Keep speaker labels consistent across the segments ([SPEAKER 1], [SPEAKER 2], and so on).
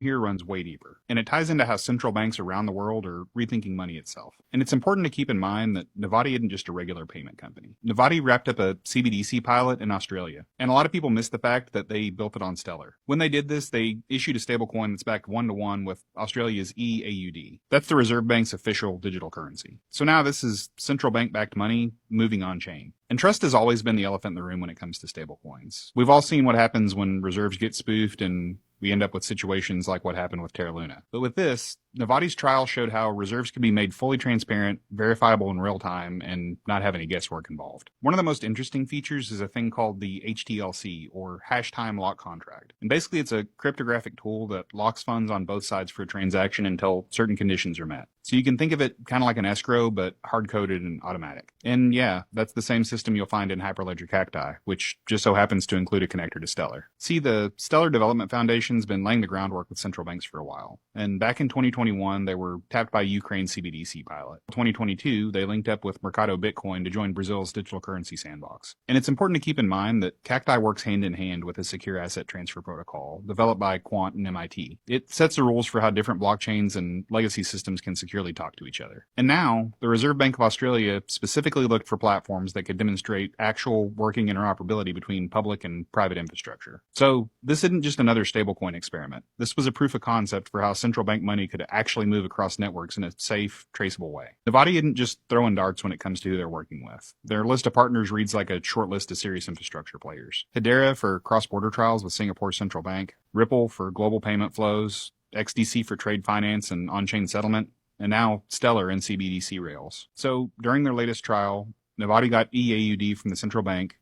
[SPEAKER 1] here runs way deeper, and it ties into how central banks around the world are rethinking money itself. And it's important to keep in mind that Novati isn't just a regular payment company. Novati wrapped up a CBDC pilot in Australia, and a lot of people miss the fact that they built it on Stellar. When they did this, they issued a stablecoin that's backed one-to-one with Australia's EAUD. That's the Reserve Bank's official digital currency. So now this is central bank-backed money moving on-chain. And trust has always been the elephant in the room when it comes to stablecoins. We've all seen what happens when reserves get spoofed and we end up with situations like what happened with Terra Luna. But with this, Novati's trial showed how reserves can be made fully transparent, verifiable in real time, and not have any guesswork involved. One of the most interesting features is a thing called the HTLC, or Hash Time Lock Contract. And basically it's a cryptographic tool that locks funds on both sides for a transaction until certain conditions are met. So you can think of it kind of like an escrow, but hard-coded and automatic. And yeah, that's the same system you'll find in Hyperledger Cacti, which just so happens to include a connector to Stellar. See, the Stellar Development Foundation's been laying the groundwork with central banks for a while. And back in 2021, they were tapped by Ukraine's CBDC pilot. In 2022, they linked up with Mercado Bitcoin to join Brazil's digital currency sandbox. And it's important to keep in mind that Cacti works hand in hand with a secure asset transfer protocol developed by Quant and MIT. It sets the rules for how different blockchains and legacy systems can securely talk to each other. And now, the Reserve Bank of Australia specifically looked for platforms that could demonstrate actual working interoperability between public and private infrastructure. So, this isn't just another stablecoin experiment. This was a proof of concept for how central bank money could actually move across networks in a safe, traceable way. Novati isn't just throwing darts when it comes to who they're working with. Their list of partners reads like a short list of serious infrastructure players. Hedera for cross-border trials with Singapore Central Bank, Ripple for global payment flows, XDC for trade finance and on-chain settlement, and now Stellar and CBDC rails. So during their latest trial, Novati got EAUD from the central bank,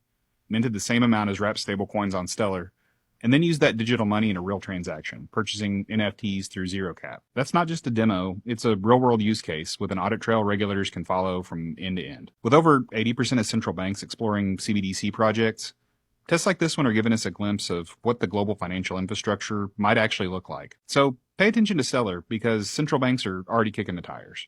[SPEAKER 1] minted the same amount as wrapped stablecoins on Stellar, and then used that digital money in a real transaction, purchasing NFTs through ZeroCap. That's not just a demo, it's a real-world use case with an audit trail regulators can follow from end to end. With over 80% of central banks exploring CBDC projects, tests like this one are giving us a glimpse of what the global financial infrastructure might actually look like. So pay attention to Stellar because central banks are already kicking the tires.